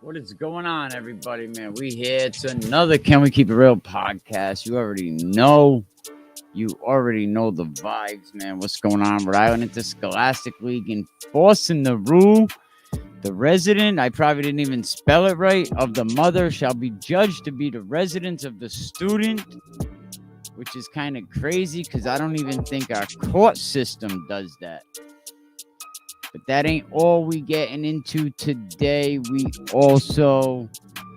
What is going on, everybody, man? We here. It's another Can We Keep It Real podcast. You already know the vibes, man. What's going on? Rhode Island Interscholastic League enforcing the rule. The resident, I probably didn't even spell it right, of the mother shall be judged to be the residence of the student, which is kind of crazy because I don't even think our court system does that. But that ain't all we getting into today. We also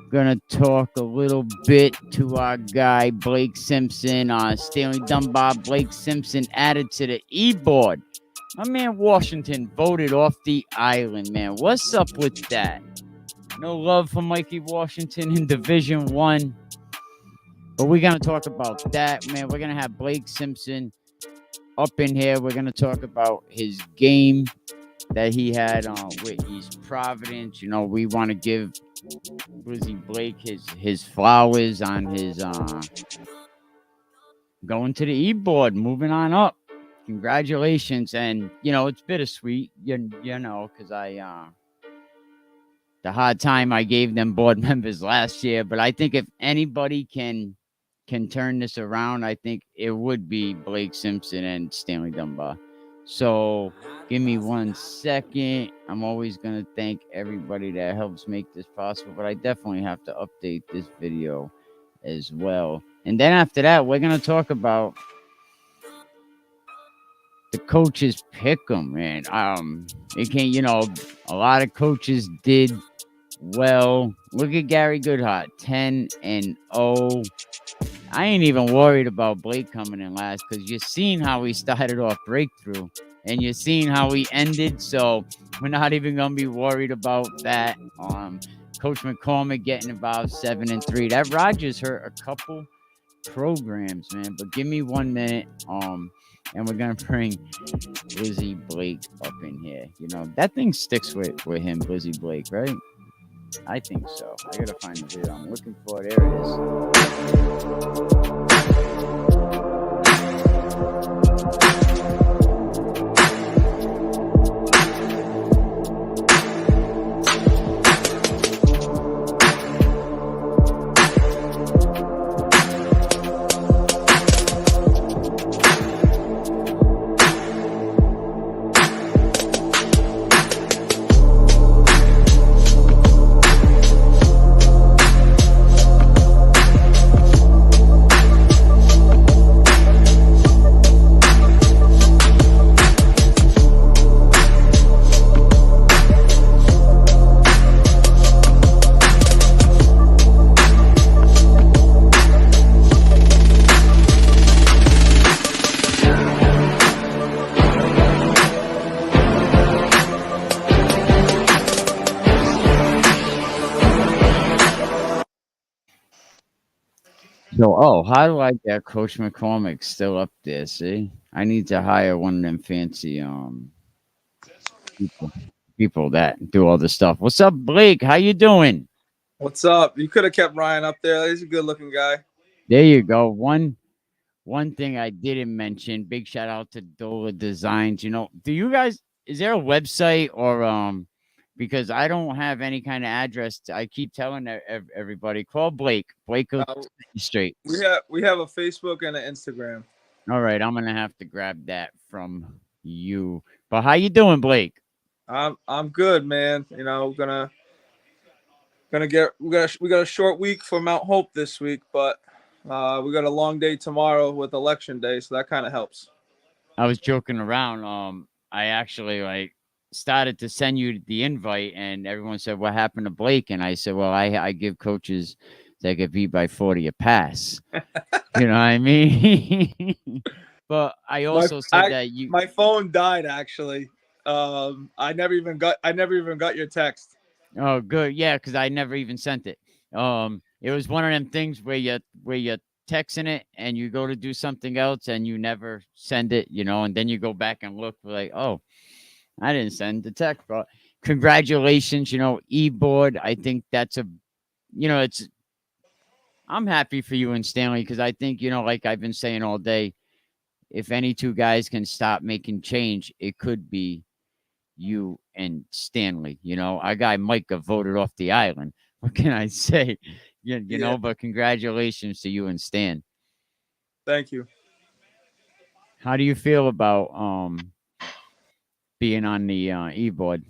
gonna talk a little bit to our guy Blake Simpson. Stanley Dunbar, Blake Simpson added to the EBoard. My man Washington voted off the island, man. What's up with that? No love for Mikey Washington in Division 1. But we're gonna talk about that, man. We're gonna have Blake Simpson up in here. We're gonna talk about his game that he had with East Providence. You know, we want to give Blizzy Blake his flowers on his going to the EBoard, moving on up. Congratulations. And you know, it's bittersweet, you know, because the hard time I gave them board members last year. But I think if anybody can turn this around, I think it would be Blake Simpson and Stanley Dunbar. So give me 1 second. I'm always going to thank everybody that helps make this possible, but I definitely have to update this video as well. And then after that, we're going to talk about the coaches pick 'em, man. It can't, you know, a lot of coaches did well. Look at Gary Goodhart, 10-0. I ain't even worried about Blake coming in last because you've seen how he started off Breakthrough and you've seen how he ended. So we're not even going to be worried about that. Coach McCormick getting involved 7-3. That Rogers hurt a couple programs, man. But give me 1 minute. And we're going to bring Blizzy Blake up in here. You know, that thing sticks with him, Blizzy Blake, right? I think so. I gotta find the video I'm looking for. There it is. So, how do I get Coach McCormick still up there? See, I need to hire one of them fancy people that do all this stuff. What's up, Blake? How you doing? What's up? You could have kept Ryan up there. He's a good-looking guy. There you go. One thing I didn't mention. Big shout out to Dola Designs. You know, do you guys? Is there a website or because I don't have any kind of address. I keep telling everybody, call Blake. Blake will set you straight. We have a Facebook and an Instagram. All right, I'm gonna have to grab that from you. But how you doing, Blake? I'm good, man. You know, we got a short week for Mount Hope this week, but we got a long day tomorrow with election day, so that kind of helps. I was joking around. I actually started to send you the invite, and everyone said, "What happened to Blake?" And I said, "Well, I give coaches They get beat by 40 a pass. You know what I mean? But I also said that you. My phone died actually. I never even got your text. Oh, good. Yeah, because I never even sent it. It was one of them things where you texting it and you go to do something else and you never send it, and then you go back and look like, oh, I didn't send the text, but congratulations, EBoard. I think that's it's. I'm happy for you and Stanley because I think, like I've been saying all day, if any two guys can stop making change, it could be you and Stanley. Our guy Mike got voted off the island. What can I say? Yeah. But congratulations to you and Stan. Thank you. How do you feel about being on the EBoard?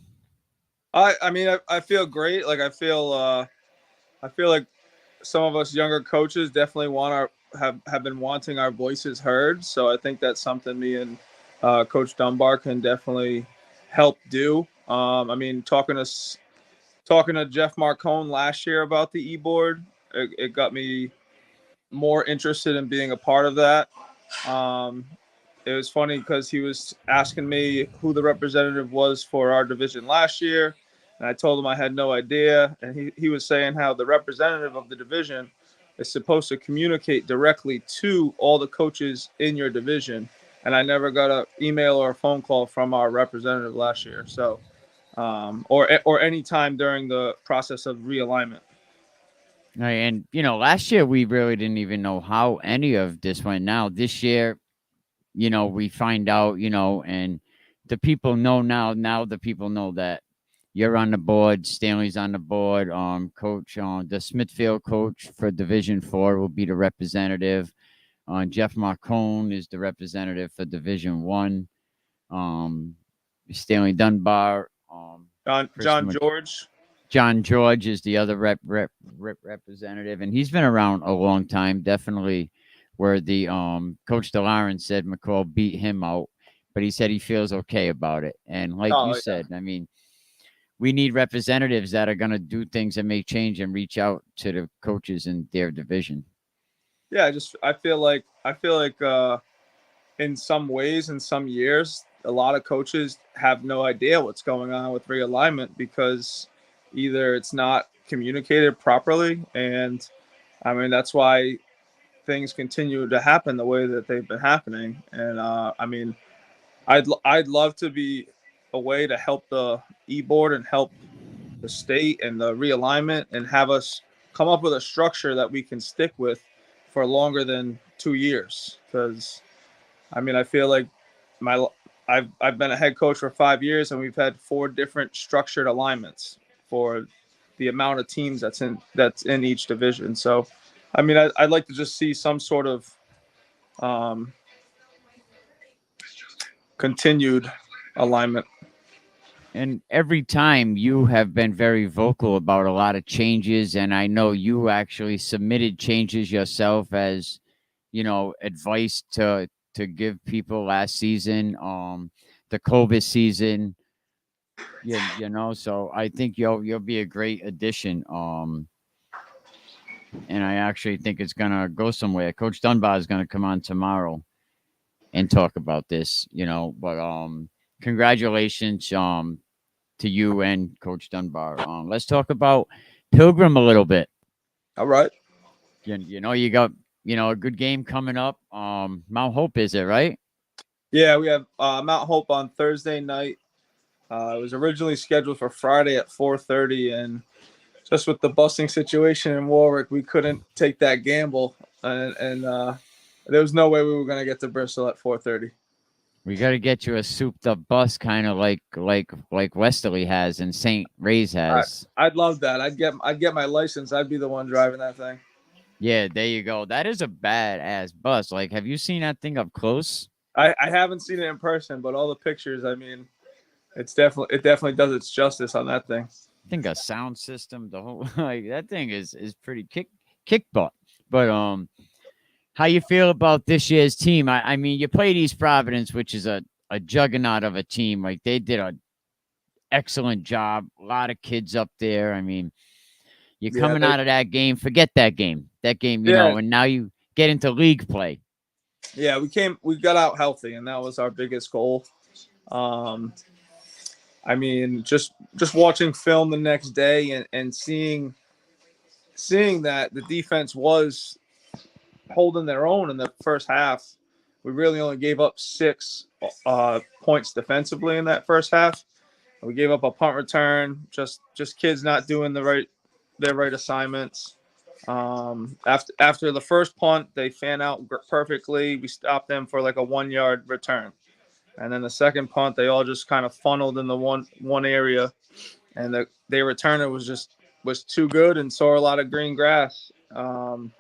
I mean I feel great. Like I feel like some of us younger coaches definitely have been wanting our voices heard. So I think that's something me and Coach Dunbar can definitely help do. I mean, talking to Jeff Marcone last year about the EBoard, it got me more interested in being a part of that. Um, it was funny because he was asking me who the representative was for our division last year. And I told him I had no idea. And he was saying how the representative of the division is supposed to communicate directly to all the coaches in your division. And I never got an email or a phone call from our representative last year. So, or any time during the process of realignment. Right, and last year we really didn't even know how any of this went. Now this year, we find out, and the people know now. Now the people know that you're on the board. Stanley's on the board. Coach, the Smithfield coach for Division 4 will be the representative. Jeff Marcone is the representative for Division 1. Stanley Dunbar. John George. John George is the other representative, and he's been around a long time. Definitely, where the Coach DeLauren said McCall beat him out, but he said he feels okay about it. And like you said, I mean, we need representatives that are going to do things and make change and reach out to the coaches in their division. Yeah, I feel like in some ways, in some years, a lot of coaches have no idea what's going on with realignment because either it's not communicated properly, and I mean that's why things continue to happen the way that they've been happening. And I mean, I'd love to be a way to help the EBoard and help the state and the realignment and have us come up with a structure that we can stick with for longer than 2 years. Because I mean, I feel like I've been a head coach for 5 years and we've had 4 different structured alignments for the amount of teams that's in each division. So, I mean, I'd like to just see some sort of continued alignment. And every time you have been very vocal about a lot of changes, and I know you actually submitted changes yourself as, advice to give people last season, the COVID season. So I think you'll be a great addition. And I actually think it's gonna go somewhere. Coach Dunbar is gonna come on tomorrow and talk about this, But congratulations to you and Coach Dunbar. Let's talk about Pilgrim a little bit. All right. You got a good game coming up. Mount Hope, is it right? Yeah, we have Mount Hope on Thursday night. It was originally scheduled for Friday at 4:30, and just with the busing situation in Warwick, we couldn't take that gamble, and there was no way we were going to get to Bristol at 4:30. We got to get you a souped-up bus, kind of like Westerly has and St. Ray's has. I'd love that. I'd get my license. I'd be the one driving that thing. Yeah, there you go. That is a badass bus. Like, have you seen that thing up close? I haven't seen it in person, but all the pictures, I mean, it definitely does its justice on that thing. I think a sound system, the whole that thing is pretty kick butt. But how you feel about this year's team? I mean, you played East Providence, which is a juggernaut of a team. Like, they did an excellent job. A lot of kids up there. I mean, You're Yeah, coming out of that game, forget that game. That game, yeah, and now you get into league play. yeah. We got out healthy, and that was our biggest goal. Um, I mean, just watching film the next day and seeing that the defense was holding their own in the first half. We really only gave up 6 points defensively in that first half. We gave up a punt return, just kids not doing their right assignments. After the first punt, they fan out perfectly. We stopped them for like a 1 yard return, and then the second punt, they all just kind of funneled in the one area, and their returner was too good and saw a lot of green grass. And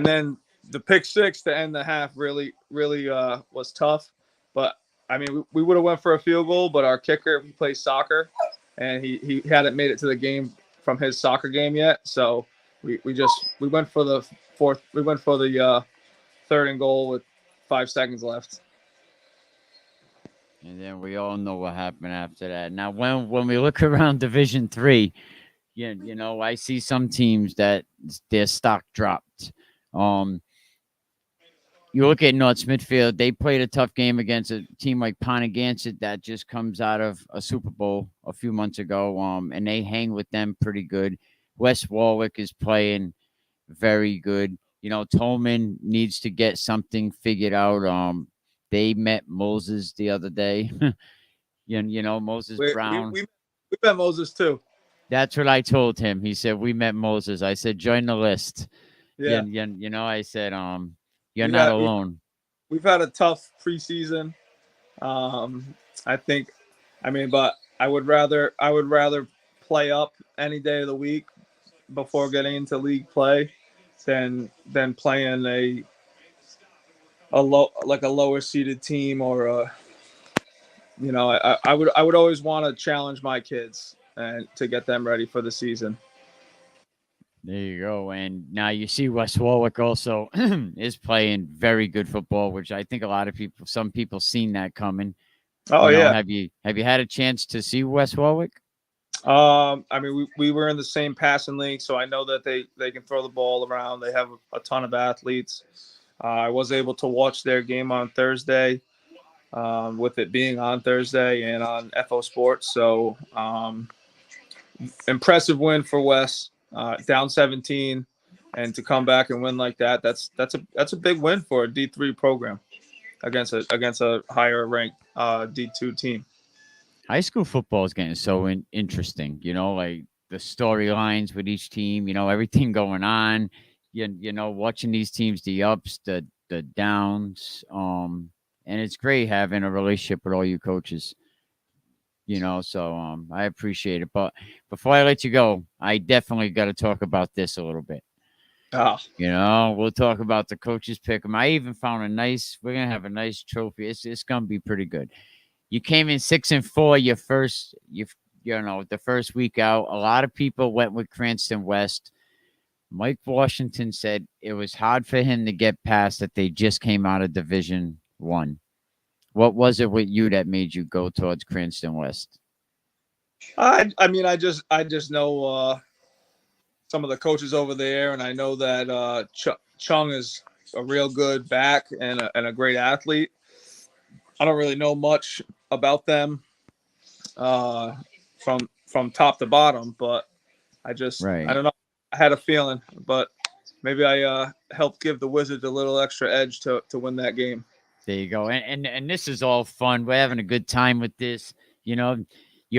then the pick six to end the half really was tough. But I mean, we would have went for a field goal, but our kicker, he plays soccer, and he hadn't made it to the game from his soccer game yet. So we went for the third and goal with 5 seconds left. And then we all know what happened after that. Now, when we look around Division Three, I see some teams that their stock dropped. Um, you look at North Smithfield; they played a tough game against a team like Pontigansett that just comes out of a Super Bowl a few months ago. And they hang with them pretty good. West Warwick is playing very good. Tolman needs to get something figured out. They met Moses the other day. Moses Brown. We met Moses too. That's what I told him. He said, we met Moses. I said, join the list. Yeah. I said, you're not alone. We've had a tough preseason. I think, but I would rather play up any day of the week before getting into league play than playing a lower seeded team or I would always want to challenge my kids and to get them ready for the season. There you go. And now you see West Warwick also is playing very good football, which I think some people seen that coming. Oh, yeah. Have you had a chance to see West Warwick? We were in the same passing league, so I know that they can throw the ball around. They have a ton of athletes. I was able to watch their game on Thursday, with it being on Thursday and on FO Sports. So impressive win for West, down 17, and to come back and win like that. That's a big win for a D3 program against a higher ranked D2 team. High school football is getting so interesting. Like the storylines with each team. Everything going on. Watching these teams, the ups, the downs. And it's great having a relationship with all you coaches. So I appreciate it. But before I let you go, I definitely got to talk about this a little bit. We'll talk about the coaches pick 'em. I even found we're gonna have a nice trophy. It's gonna be pretty good. You came in 6-4 the first week out. A lot of people went with Cranston West. Mike Washington said it was hard for him to get past that they just came out of Division I. What was it with you that made you go towards Cranston West? I just know some of the coaches over there, and I know that Chung is a real good back and a great athlete. I don't really know much about them from top to bottom, but I don't know. I had a feeling, but maybe I helped give the Wizards a little extra edge to win that game. There you go. And this is all fun. We're having a good time with this. You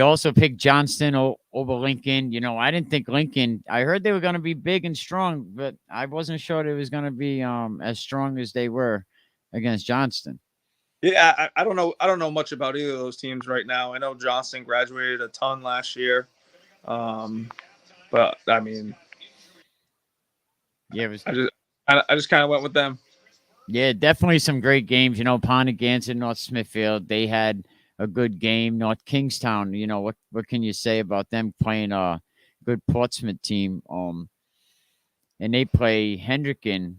also picked Johnston over Lincoln. I didn't think Lincoln, I heard they were going to be big and strong, but I wasn't sure it was going to be as strong as they were against Johnston. Yeah, I don't know much about either of those teams right now. I know Johnston graduated a ton last year. But I mean, yeah, I just kind of went with them. Yeah, definitely some great games. Pontigansett, North Smithfield, they had a good game. North Kingstown, what can you say about them playing a good Portsmouth team? And they play Hendricken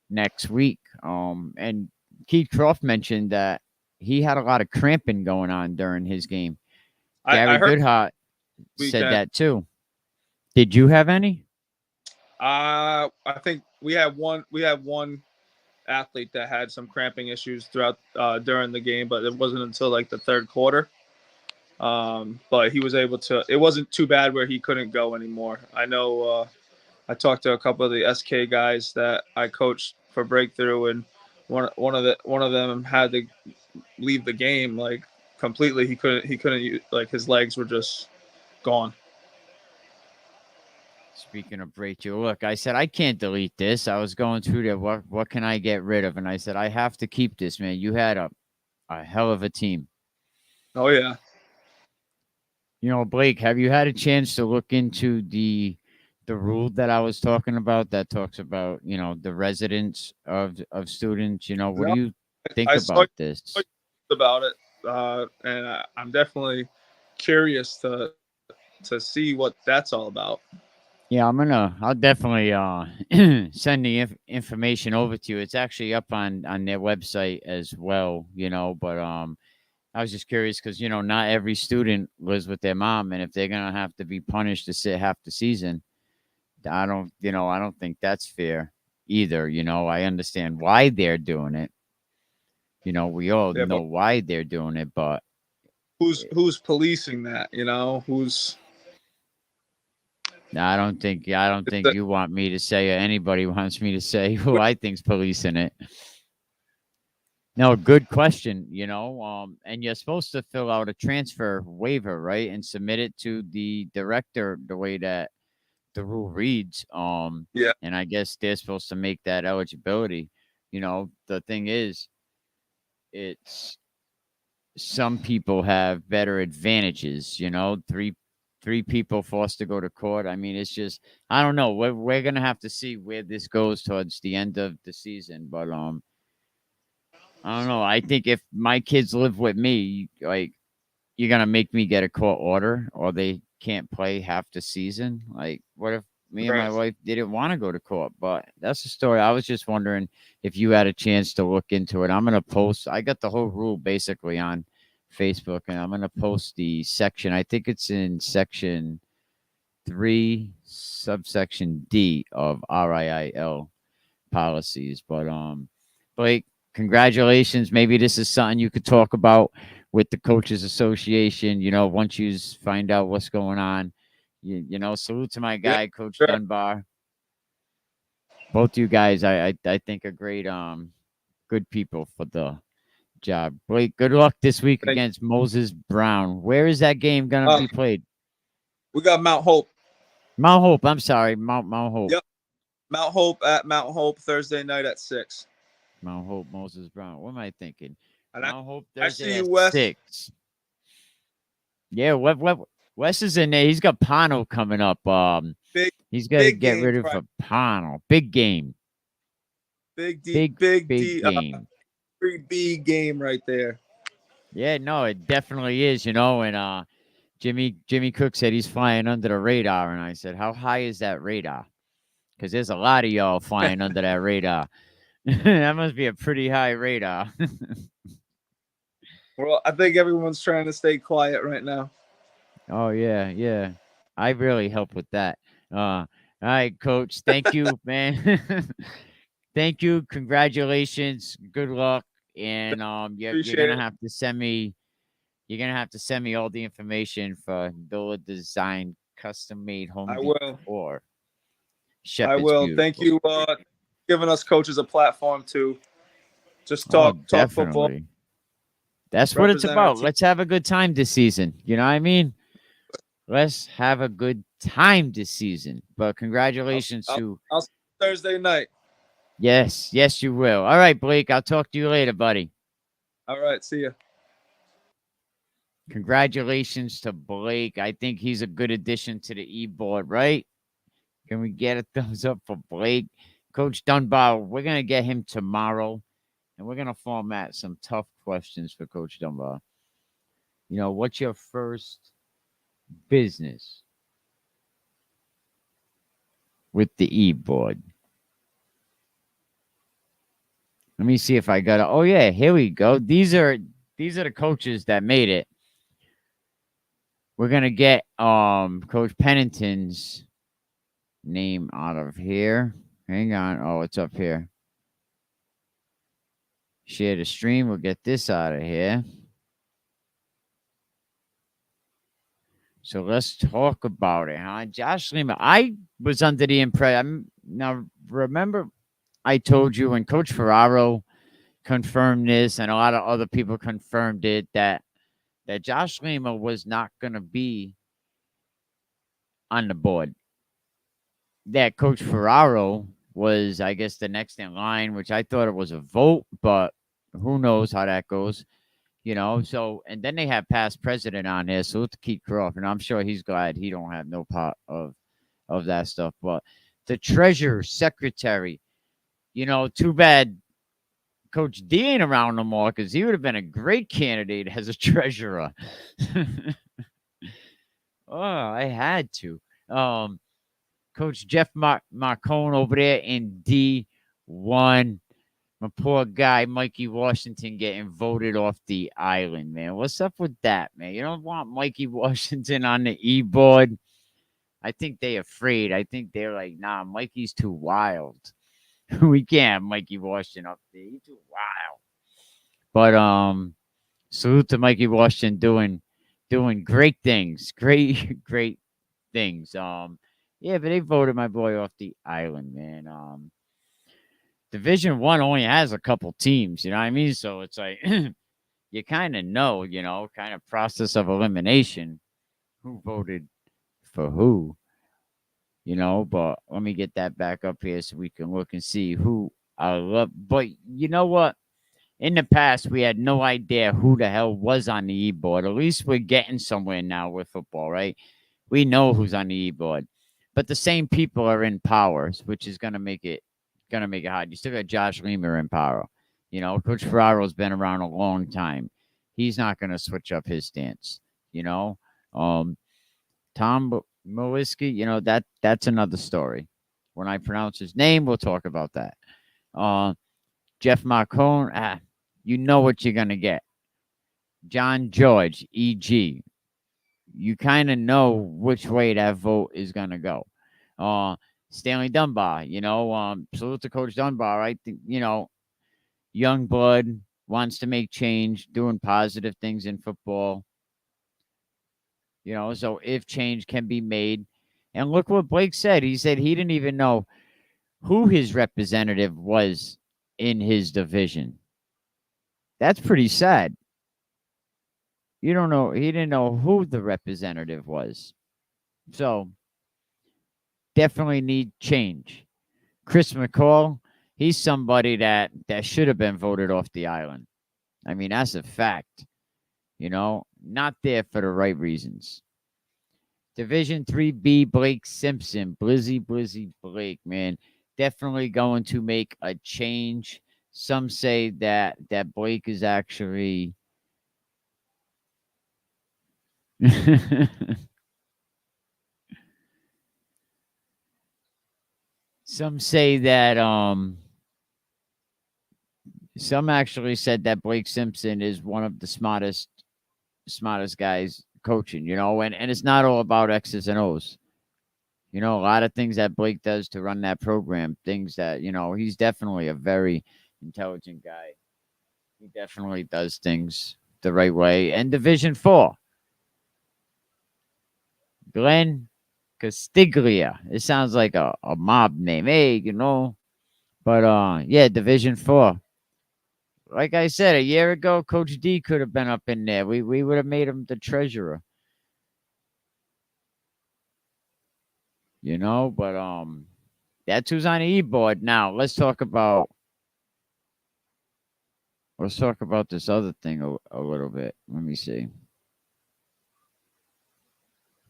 next week. And Keith Croft mentioned that he had a lot of cramping going on during his game. Gary Goodhart said that too. Did you have any? I think we had one. We had one athlete that had some cramping issues throughout during the game, but it wasn't until like the third quarter. But he was able to. It wasn't too bad where he couldn't go anymore. I know. I talked to a couple of the SK guys that I coached for Breakthrough, and one of them had to leave the game like completely. He couldn't like his legs were just gone. Speaking of breakthrough, look, I said I can't delete this. I was going through there. What can I get rid of? And I said I have to keep this, man. You had a hell of a team. Oh yeah. Blake, have you had a chance to look into the rule that I was talking about that talks about, the residence of students? What do No, you think I saw about this? about it, and I'm definitely curious to see what that's all about. Yeah, I'll definitely send the information over to you. It's actually up on their website as well, but I was just curious because not every student lives with their mom, and if they're gonna have to be punished to sit half the season, I don't think that's fair either. I understand why they're doing it. We all Yeah, know but why they're doing it, but who's policing that? You know, who's I don't think the, you want me to say or anybody wants me to say who I think's policing it. No, good question. And you're supposed to fill out a transfer waiver, right, and submit it to the director the way that the rule reads. yeah, And I guess they're supposed to make that eligibility. The thing is, it's some people have better advantages. Three people forced to go to court. I mean, it's just I don't know. We're gonna have to see where this goes towards the end of the season, but I don't know. I think if my kids live with me, like you're gonna make me get a court order, or they can't play half the season. Like, what if me and my right. wife didn't want to go to court? But that's the story. I was just wondering if you had a chance to look into it. I'm gonna post. I got the whole rule basically on Facebook, and I'm gonna post the section. I think it's in section 3, subsection D of RIIL policies. But Blake, congratulations. Maybe this is something you could talk about with the coaches association. Once you find out what's going on. Salute to my Yeah, guy, Coach sure. Dunbar. Both you guys, I think are great, good people for the job. Blake, good luck this week Thank against Moses Brown. Where is that game you. gonna be played? We got Mount Hope. Mount Hope. I'm sorry, Mount Hope. Yep, Mount Hope at Mount Hope Thursday night at 6. Mount Hope, Moses Brown. What am I thinking? And Mount Hope I Thursday see you, at Wes. 6. Yeah, Wes is in there. He's got Pano coming up. Big He's got to big get game rid of Friday. a Pano. Big game. Big D, Big big big D, game. 3B game right there. Yeah, no, it definitely is. And Jimmy Cook said he's flying under the radar, and I said, how high is that radar? Because there's a lot of y'all flying under that radar. That must be a pretty high radar. Well, I think everyone's trying to stay quiet right now. Oh yeah, yeah. I really help with that. All right, coach. Thank you, man. Thank you. Congratulations. Good luck. And you're Appreciate gonna it. have to send me all the information for Villa Design custom made home I will. decor. I Shepherd's will. Thank beautiful. you, giving us coaches a platform to just Oh, talk football, definitely. That's what it's represent our about. team. Let's have a good time this season. You know what I mean? Let's have a good time this season. But congratulations I'll, to I'll see you Thursday night. yes, you will. All right, Blake. I'll talk to you later, buddy. All right. See you. Congratulations to Blake. I think he's a good addition to the EBoard, right? Can we get a thumbs up for Blake? Coach Dunbar, we're going to get him tomorrow, and we're going to format some tough questions for Coach Dunbar. What's your first business with the EBoard? Let me see if I got it. Oh, yeah, here we go. These are the coaches that made it. We're going to get Coach Pennington's name out of here. Hang on. Oh, it's up here. Share the stream. We'll get this out of here. So let's talk about it, huh? Josh Lima. I was under the impression. Now, remember, I told you when Coach Ferraro confirmed this, and a lot of other people confirmed it, that Josh Lima was not going to be on the board. That Coach Ferraro was, I guess, the next in line, which I thought it was a vote, but who knows how that goes. So, and then they have past president on here, so to Keith Crawford, and I'm sure he's glad he don't have no part of that stuff. But the treasurer, secretary, too bad Coach D ain't around no more, because he would have been a great candidate as a treasurer. Oh, I had to. Coach Jeff Marcone over there in D1. My poor guy, Mikey Washington, getting voted off the island, man. What's up with that, man? You don't want Mikey Washington on the EBoard. I think they're afraid. I think they're like, nah, Mikey's too wild. We can't have Mikey Washington up there. He's too wild. But salute to Mikey Washington doing great things. Great things. Yeah, but they voted my boy off the island, man. Division 1 only has a couple teams, you know what I mean? So it's like you kind of know, kind of process of elimination, who voted for who, but let me get that back up here so we can look and see who I love. But you know what? In the past, we had no idea who the hell was on the EBoard. At least we're getting somewhere now with football, right? We know who's on the EBoard. But the same people are in powers, which is gonna make it hard. You still got Josh Lima in power. Coach Ferraro's been around a long time. He's not gonna switch up his stance. Tom Mowiski, that's another story. When I pronounce his name, we'll talk about that. Jeff Marcone, you know what you're gonna get. John George, EG. You kind of know which way that vote is gonna go. Stanley Dunbar, salute to Coach Dunbar. I think, young blood, wants to make change, doing positive things in football. So if change can be made. And look what Blake said. He said he didn't even know who his representative was in his division. That's pretty sad. You don't know. He didn't know who the representative was. So definitely need change. Chris McCall, he's somebody that should have been voted off the island. I mean, that's a fact. Not there for the right reasons. Division 3B, Blake Simpson, Blizzy Blake, man, definitely going to make a change. Some say that Blake is actually some say that some actually said that Blake Simpson is one of the smartest guys coaching, and it's not all about X's and O's. A lot of things that Blake does to run that program, things that, he's definitely a very intelligent guy. He definitely does things the right way. And Division 4, Glenn Castiglia. It sounds like a mob name, hey, But yeah, Division 4. Like I said, a year ago, Coach D could have been up in there. We would have made him the treasurer. But that's who's on the EBoard. Now let's talk about this other thing a little bit. Let me see.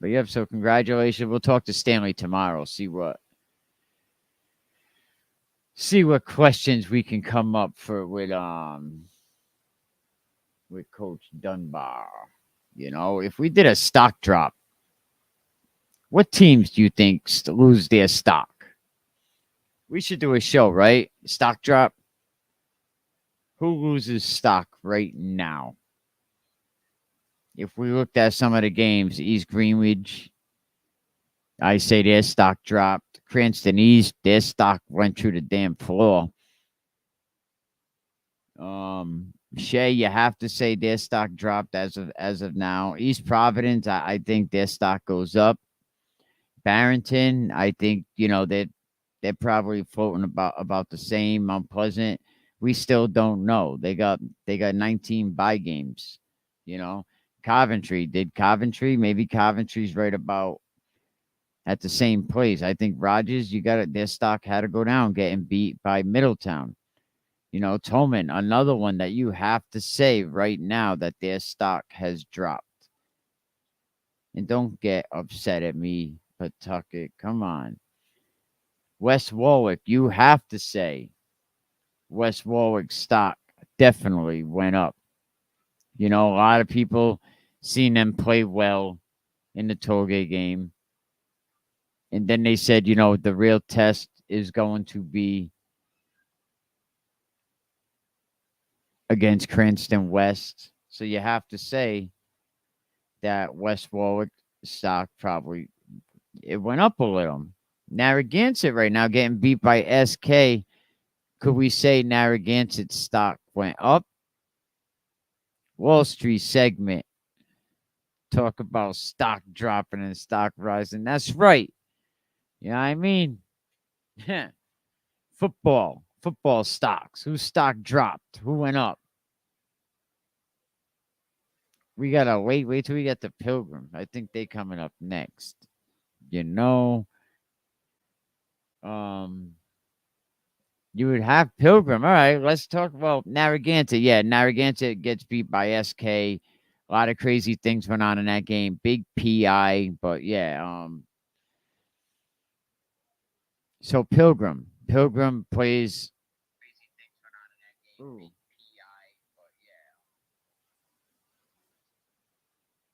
But yeah, so congratulations. We'll talk to Stanley tomorrow. See what questions we can come up for with Coach Dunbar. If we did a stock drop, what teams do you think lose their stock? We should do a show, right? Stock drop. Who loses stock right now? If we looked at some of the games, East Greenwich, I say their stock dropped. Cranston East, their stock went through the damn floor. Shea, you have to say their stock dropped as of now. East Providence, I think their stock goes up. Barrington, I think they're probably floating about the same. Mount Pleasant, we still don't know. They got 19 buy games. You know, Coventry, maybe Coventry's right about at the same place. I think Rogers, their stock had to go down, getting beat by Middletown. Tolman, another one that you have to say right now that their stock has dropped. And don't get upset at me, Pawtucket. Come on. West Warwick, you have to say West Warwick stock definitely went up. A lot of people seen them play well in the Tollgate game. And then they said, the real test is going to be against Cranston West. So you have to say that West Warwick stock probably it went up a little. Narragansett right now getting beat by SK. Could we say Narragansett stock went up? Wall Street segment. Talk about stock dropping and stock rising. That's right. You know what I mean? Football stocks. Whose stock dropped? Who went up? We gotta wait till we get the Pilgrim. I think they coming up next. You would have Pilgrim. All right, let's talk about Narragansett. Yeah, Narragansett gets beat by SK. A lot of crazy things went on in that game. Big PI, but yeah. So Pilgrim plays. Ooh.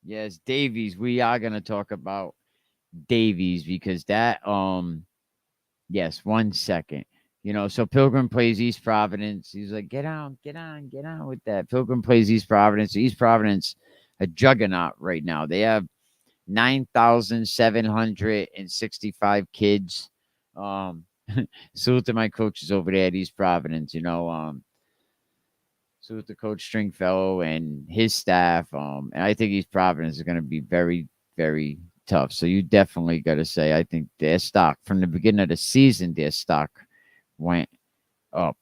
Yes, Davies. We are gonna talk about Davies because that. Yes, 1 second. So Pilgrim plays East Providence. He's like, get on with that. Pilgrim plays East Providence. East Providence, a juggernaut right now. They have 9,765 kids. Salute to my coaches over there at East Providence. Salute to Coach Stringfellow and his staff. And I think East Providence is going to be very, very tough. So you definitely got to say, I think their stock from the beginning of the season, their stock went up.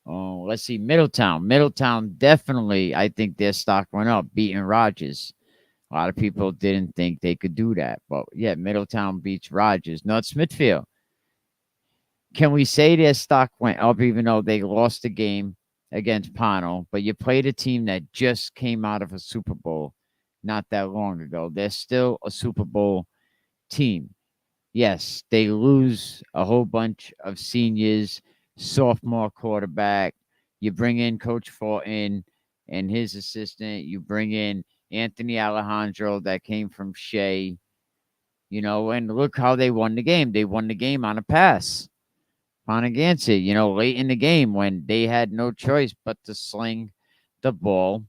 Oh, let's see. Middletown definitely, I think their stock went up, beating Rogers. A lot of people didn't think they could do that. But yeah, Middletown beats Rogers. North Smithfield. Can we say their stock went up even though they lost the game against Pono? But you played a team that just came out of a Super Bowl not that long ago. They're still a Super Bowl team. Yes, they lose a whole bunch of seniors, sophomore quarterback. You bring in Coach Fortin and his assistant. You bring in Anthony Alejandro that came from Shea. And look how they won the game. They won the game on a pass. Narragansett, late in the game when they had no choice but to sling the ball.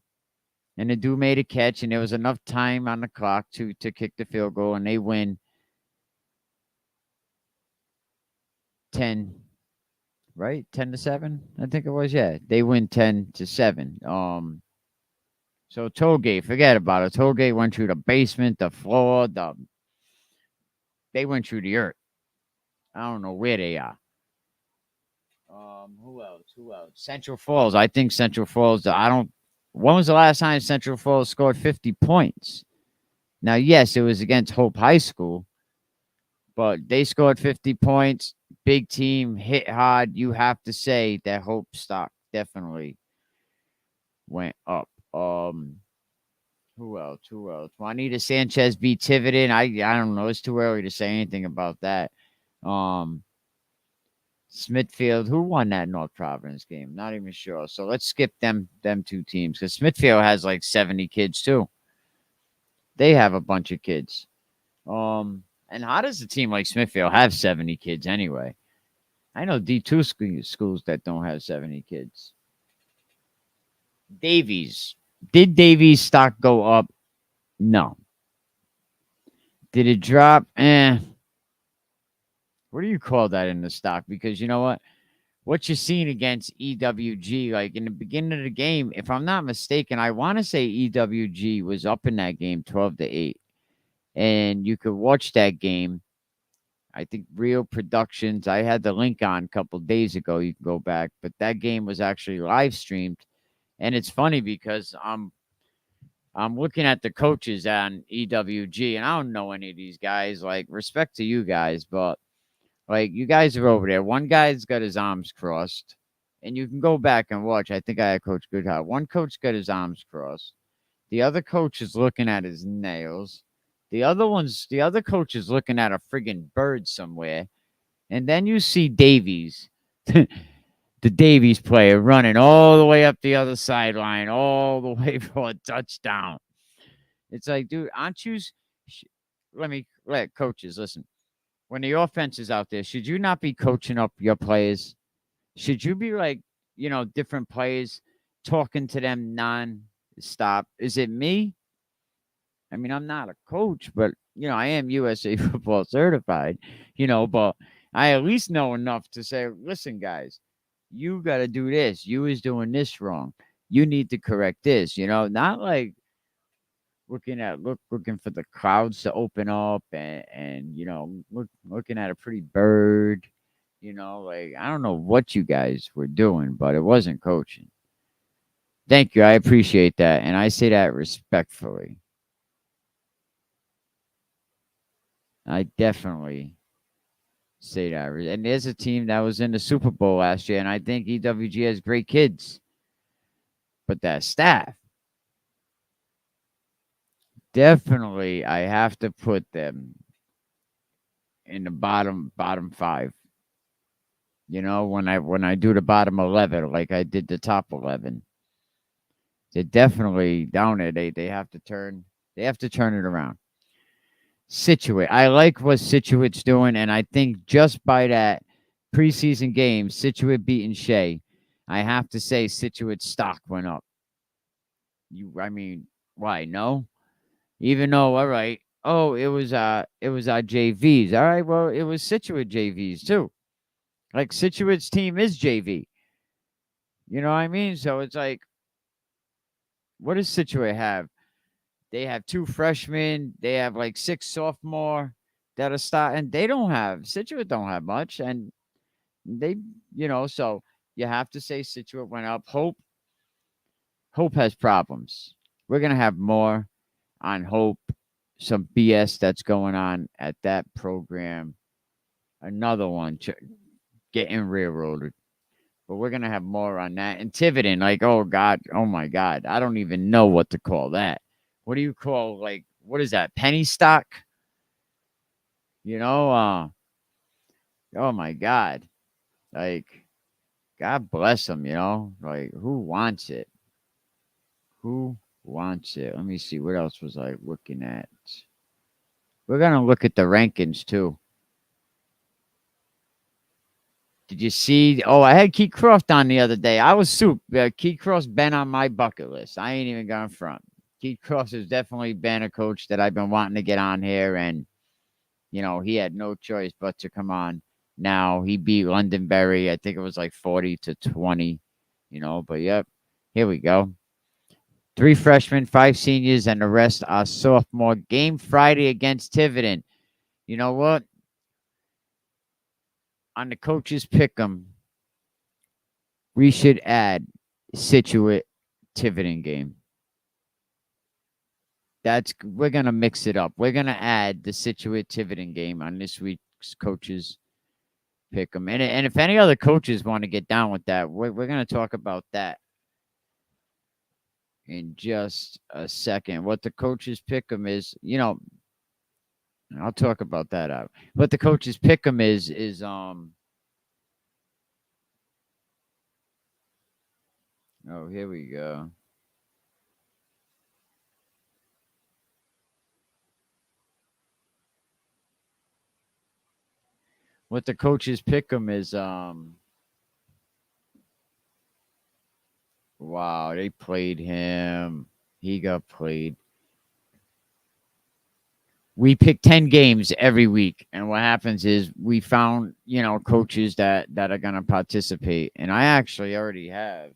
And the dude made a catch, and there was enough time on the clock to kick the field goal, and they win 10, right? 10-7, I think it was. Yeah, they win 10-7. So Tollgate, forget about it. Tollgate went through the basement, the floor, they went through the earth. I don't know where they are. Who else? Central Falls. I think Central Falls. When was the last time Central Falls scored 50 points? Now, yes, it was against Hope High School, but they scored 50 points. Big team, hit hard. You have to say that Hope stock definitely went up. Who else? Juanita Sanchez beat Tiverton. I don't know. It's too early to say anything about that. Smithfield, who won that North Providence game? Not even sure. So let's skip them two teams because Smithfield has like 70 kids too. They have a bunch of kids. And how does a team like Smithfield have 70 kids anyway? I know D2 schools that don't have 70 kids. Davies. Did stock go up? No. Did it drop? what do you call that in the stock? Because you know what you're seeing against EWG, like in the beginning of the game, if I'm not mistaken, I want to say EWG was up in that game 12-8. And you could watch that game. I think Real Productions, I had the link on a couple days ago. You can go back, but that game was actually live streamed. And it's funny because I'm looking at the coaches on EWG, and I don't know any of these guys. Like, respect to you guys, but like, you guys are over there. One guy's got his arms crossed, and you can go back and watch. I think I had Coach Goodhart. One coach got his arms crossed. The other coach is looking at his nails. The other coach is looking at a friggin' bird somewhere. And then you see Davies, the Davies player, running all the way up the other sideline, all the way for a touchdown. It's like, dude, aren't you? Let coaches listen. When the offense is out there, should you not be coaching up your players? Should you be like, different players, talking to them non-stop? Is it me? I mean, I'm not a coach, but I am USA football certified, but I at least know enough to say, listen, guys, you got to do this. You is doing this wrong. You need to correct this, not like looking for the crowds to open up and looking at a pretty bird, like I don't know what you guys were doing, but it wasn't coaching. Thank you. I appreciate that. And I say that respectfully. I definitely say that. And there's a team that was in the Super Bowl last year, and I think EWG has great kids. But that staff, definitely, I have to put them in the bottom 5. When I do the bottom 11, like I did the top 11, they're definitely down there. They have to turn it around. Situate. I like what Situate's doing, and I think just by that preseason game, Situate beating Shea, I have to say Situate's stock went up. I mean, why? No, even though, all right. Oh, it was our JVs. All right, well, it was Situate JVs too. Like Situate's team is JV. You know what I mean? So it's like, what does Situate have? They have 2 freshmen. They have like 6 sophomore that are starting. They don't have Situate don't have much, and they, so you have to say Situate went up. Hope has problems. We're gonna have more on Hope. Some BS that's going on at that program. Another one getting railroaded. But we're gonna have more on that. And Tiverton, like, oh God, oh my God, I don't even know what to call that. What do you call, like, what is that? Penny stock? You know, oh my God, like, God bless them. Like, who wants it? Who wants it? Let me see. What else was I looking at? We're gonna look at the rankings too. Did you see? Oh, I had Keith Croft on the other day. I was soup. Keith Croft's been on my bucket list. I ain't even going front. Keith Croft has definitely been a coach that I've been wanting to get on here, and he had no choice but to come on. Now he beat Londonderry. I think it was like 40-20. But yep, here we go. 3 freshmen, 5 seniors, and the rest are sophomore. Game Friday against Tiverton. You know what? On the coaches pick 'em, we should add Situate Tiverton game. We're gonna mix it up. We're gonna add the Situate Tiverton game on this week's coaches pick 'em. And if any other coaches want to get down with that, we're gonna talk about that in just a second. What the coaches pick 'em is, I'll talk about that out. What the coaches pick 'em is oh, here we go. What the coaches pick 'em is wow, they played him. He got played. we pick 10 games every week, and what happens is we found, coaches that are going to participate, and I actually already have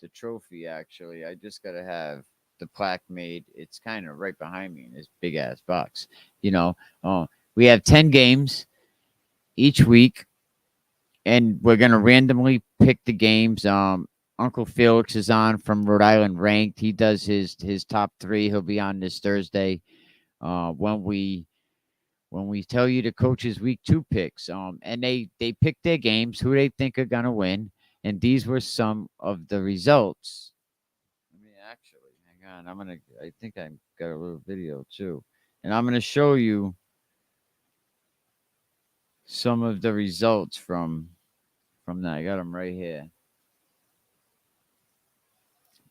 the trophy. Actually, I just got to have the plaque made. It's kind of right behind me in this big ass box. you know uh, we have 10 games each week, and we're going to randomly pick the games. Uncle Felix is on from Rhode Island Ranked. He does his top three. He'll be on this Thursday. When we tell you the coaches week two picks, and they pick their games, who they think are gonna win, and these were some of the results. Let me actually hang on. I think I got a little video too, and I'm gonna show you some of the results from that. I got them right here.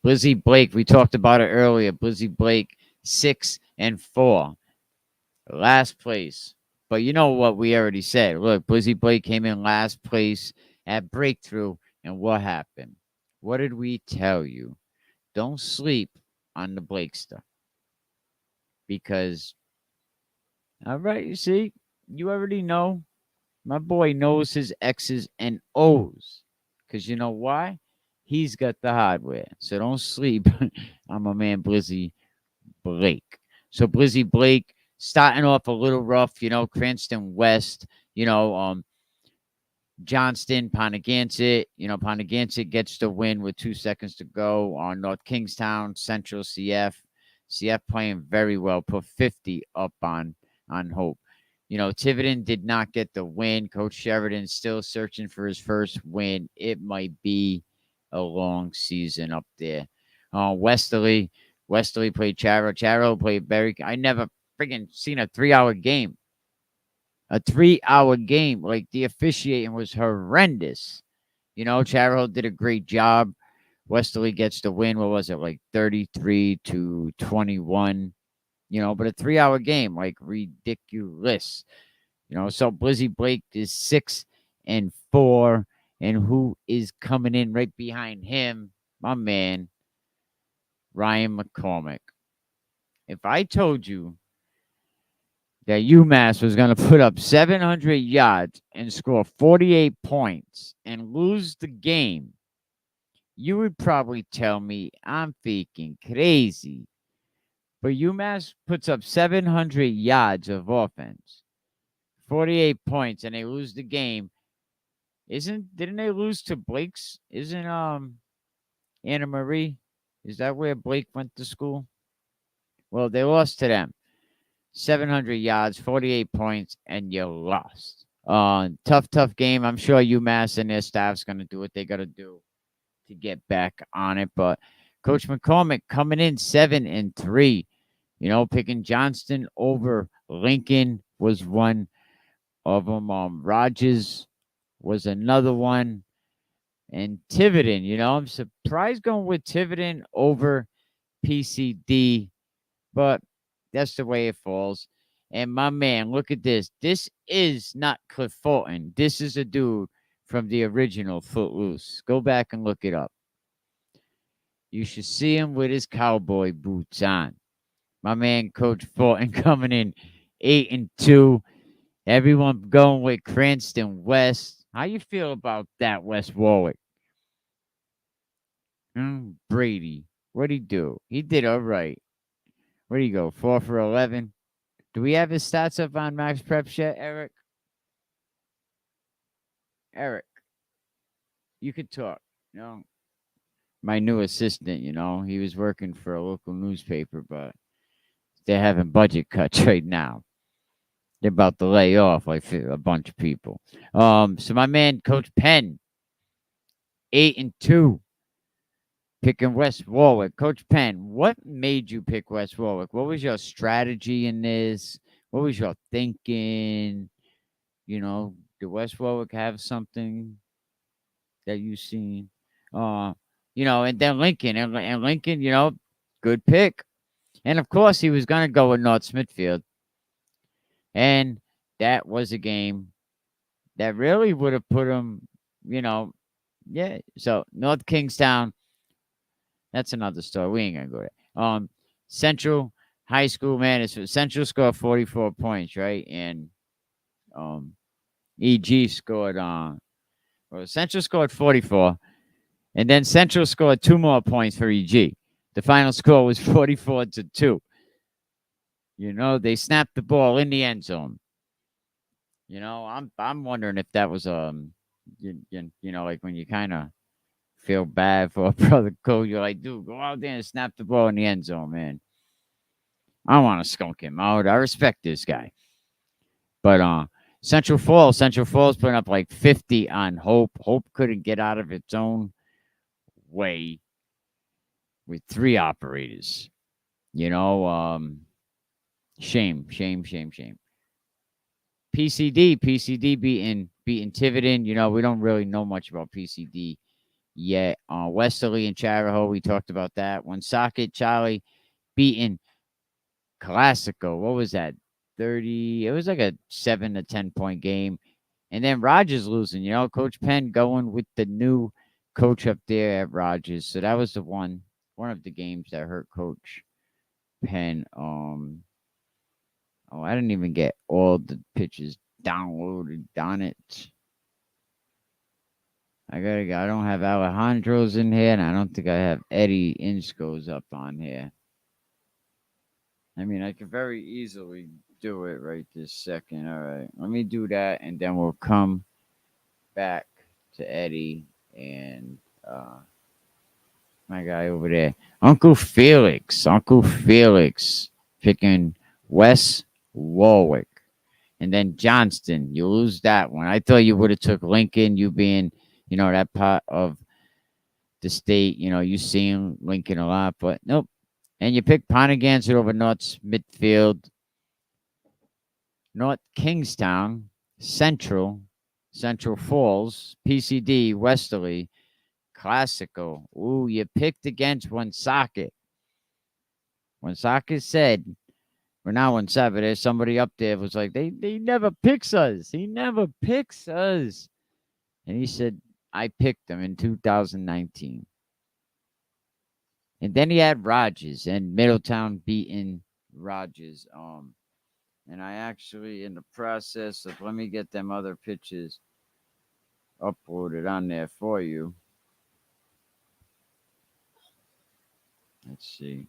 Blizzy Blake, we talked about it earlier. Blizzy Blake, 6-4. Last place. But you know what we already said. Look, Blizzy Blake came in last place at Breakthrough. And what happened? What did we tell you? Don't sleep on the Blakester. Because, all right, you see, you already know. My boy knows his X's and O's. Because you know why? He's got the hardware. So don't sleep on my man Blizzy Blake. So Blizzy Blake starting off a little rough, Cranston West, Johnston, Ponagansett. Ponagansett gets the win with 2 seconds to go on North Kingstown, Central CF. CF playing very well, put 50 up on Hope. Tiverton did not get the win. Coach Sheridan still searching for his first win. It might be a long season up there. Westerly played Charo. Charo played Berry. I never friggin' seen a 3-hour game. A 3-hour game. Like, the officiating was horrendous. Charo did a great job. Westerly gets the win. What was it? Like 33-21. But a 3-hour game, like, ridiculous. So Blizzy Blake is 6-4. And who is coming in right behind him? My man, Ryan McCormick. If I told you that UMass was going to put up 700 yards and score 48 points and lose the game, you would probably tell me I'm freaking crazy. But UMass puts up 700 yards of offense, 48 points, and they lose the game. Didn't they lose to Blake's? Isn't Anna Marie? Is that where Blake went to school? Well, they lost to them. 700 yards, 48 points, and you lost. Tough game. I'm sure UMass and their staff's going to do what they got to do to get back on it. But Coach McCormick coming in 7-3. Picking Johnston over Lincoln was one of them. Rogers was another one. And Tiverton, I'm surprised going with Tiverton over PCD, but that's the way it falls. And my man, look at this. This is not Cliff Fulton. This is a dude from the original Footloose. Go back and look it up. You should see him with his cowboy boots on. My man, Coach Fulton, coming in 8-2. Everyone going with Cranston West. How you feel about that, West Warwick? Brady. What'd he do? He did all right. Where'd he go? 4 for 11. Do we have his stats up on Max Prep yet, Eric? Eric, you could talk. My new assistant, he was working for a local newspaper, but they're having budget cuts right now. They're about to lay off like a bunch of people. So my man, Coach Penn, 8-2. Picking West Warwick. Coach Penn, what made you pick West Warwick? What was your strategy in this? What was your thinking? Did West Warwick have something that you seen? And then Lincoln. And Lincoln, good pick. And of course, he was going to go with North Smithfield. And that was a game that really would have put him, yeah. So North Kingstown, that's another story. We ain't gonna go there. Central high school, man, it's Central scored 44 points, right? And um, EG scored well, Central scored 44, and then Central scored 2 more points for EG. The final score was 44-2. They snapped the ball in the end zone. I'm wondering if that was like when you kind of feel bad for a brother coach, you're like, dude, go out there and snap the ball in the end zone, man. I want to skunk him out. I respect this guy. But Central Falls putting up like 50 on Hope. Hope couldn't get out of its own way with 3 operators. Shame, shame, shame, shame. PCD beating Tiverton. We don't really know much about PCD yet. Westerly and Charahoe, we talked about that. Woonsocket, Charlie beating Classico. What was that? 30. It was like a 7 to 10 point game. And then Rogers losing, Coach Penn going with the new coach up there at Rogers. So that was the one of the games that hurt Coach Penn. I didn't even get all the pitches downloaded on it. I don't have Alejandro's in here, and I don't think I have Eddie Insco's up on here. I mean, I could very easily do it right this second. All right, let me do that, and then we'll come back to Eddie and my guy over there, Uncle Felix. Uncle Felix picking West Warwick, and then Johnston. You lose that one. I thought you would have took Lincoln. You being, that part of the state. You seen Lincoln a lot, but nope. And you picked Pontigansett over North Smithfield, North Kingstown, Central Falls, PCD, Westerly, Classical. Ooh, you picked against Woonsocket. Woonsocket said, we're now on 7. There's somebody up there was like, they never picks us. He never picks us. And he said, I picked them in 2019. And then he had Rogers and Middletown beating Rogers. And I actually, in the process of, let me get them other pitches uploaded on there for you. Let's see.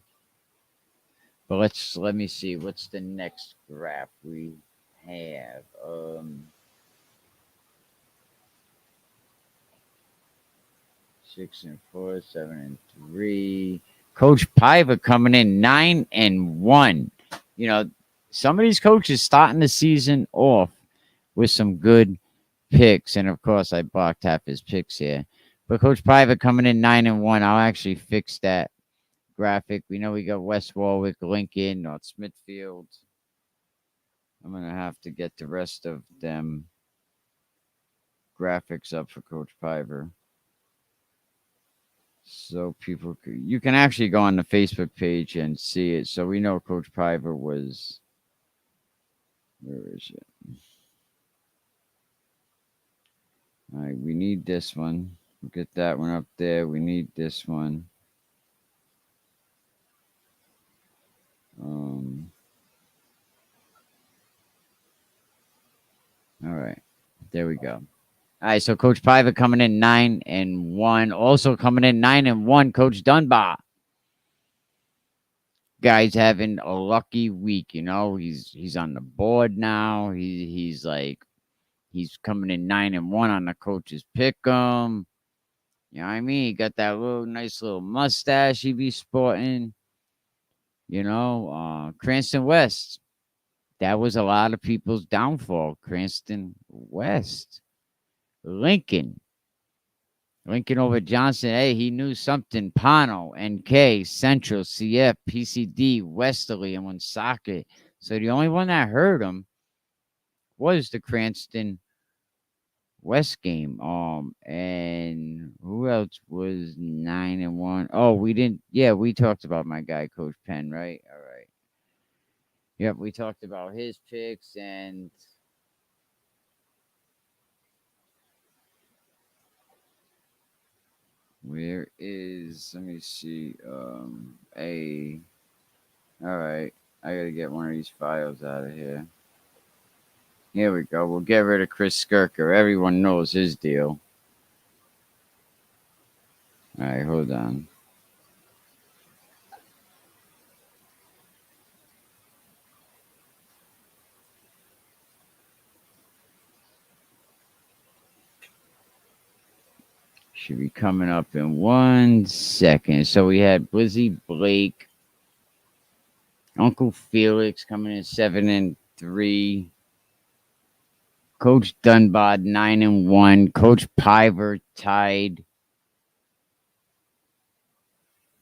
But let me see. What's the next graph we have? 6-4, 7-3. Coach Piva coming in 9-1. Some of these coaches starting the season off with some good picks, and of course I blocked half his picks here. But Coach Piva coming in 9-1. I'll actually fix that graphic. We know we got West Warwick, Lincoln, North Smithfield. I'm gonna have to get the rest of them graphics up for Coach Piver, so you can actually go on the Facebook page and see it. So we know Coach Piver was. Where is it? All right, we need this one. We'll get that one up there. We need this one. All right, there we go. All right, so Coach Piva coming in 9-1. Also coming in 9-1, Coach Dunbar. Guy's having a lucky week, He's on the board now. He's coming in 9-1 on the coach's pick'em. You know what I mean? He got that nice little mustache he be sporting. Cranston West. That was a lot of people's downfall. Cranston West. Lincoln over Johnson. Hey, he knew something. Pono, NK, Central, CF, PCD, Westerly, and Woonsocket. So the only one that heard him was the Cranston West game. And who else was 9-1? Oh, we didn't. Yeah, we talked about my guy, Coach Penn, right? All right. Yep, we talked about his picks and. Let me see. All right. I gotta get one of these files out of here. Here we go. We'll get rid of Chris Skirker. Everyone knows his deal. All right, hold on. Should be coming up in 1 second. So we had Blizzy Blake, Uncle Felix coming in 7-3. Coach Dunbar 9-1. Coach Piver tied.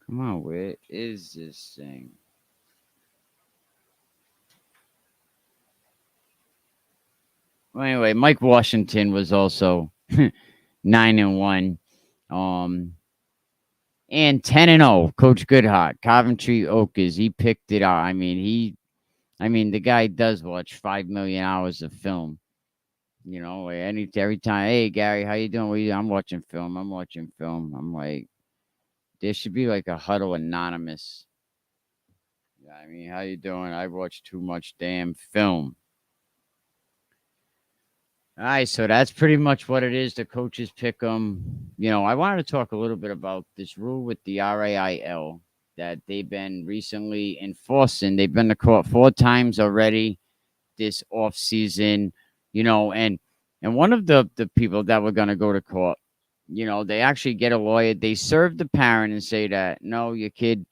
Come on, where is this thing? Well, anyway, Mike Washington was also 9-1. And 10-0. Coach Goodhart, Coventry Oakers. He picked it out. I mean, the guy does watch 5 million hours of film. You know, every time, hey Gary, how you doing? I'm watching film. I'm like, there should be like a Huddle Anonymous. Yeah, I mean, how you doing? I watch too much damn film. All right, so that's pretty much what it is. The coaches pick them. You know, I wanted to talk a little bit about this rule with the RAIL that they've been recently enforcing. They've been to court 4 times already this off season. You know, and one of the people that were going to go to court, you know, they actually get a lawyer. They serve the parent and say that no, your kid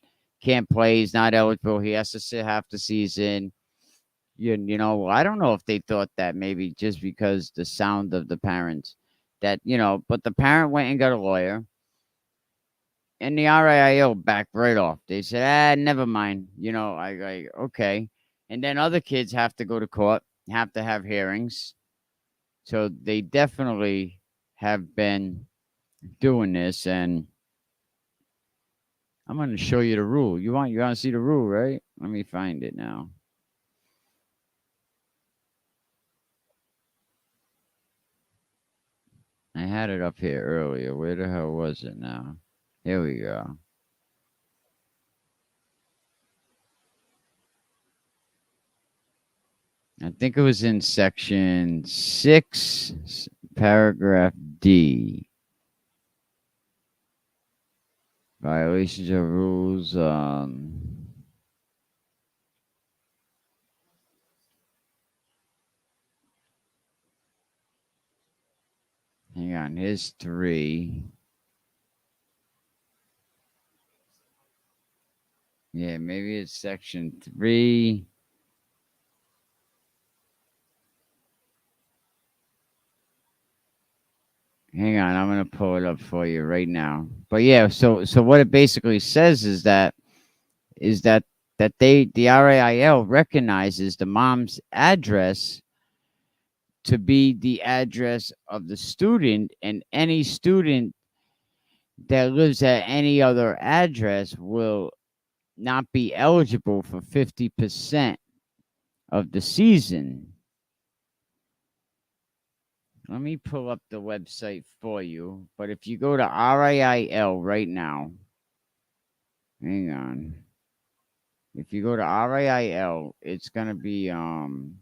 can't play. He's not eligible. He has to sit half the season. You know, I don't know if they thought that maybe just because the sound of the parents that, you know, but the parent went and got a lawyer and the RAIO backed right off. They said, never mind. You know, okay. And then other kids have to go to court, have to have hearings. So they definitely have been doing this. And I'm going to show you the rule. You want to see the rule, right? Let me find it now. I had it up here earlier. Where the hell was it now? Here we go. I think it was in section 6, paragraph D. Violations of rules. Hang on. Here's 3. Yeah, maybe it's section 3. Hang on, I'm gonna pull it up for you right now. But yeah, so what it basically says is that the RAIL recognizes the mom's address to be the address of the student, and any student that lives at any other address will not be eligible for 50% of the season. Let me pull up the website for you. But if you go to RAIL right now, hang on. If you go to RAIL, it's gonna be hang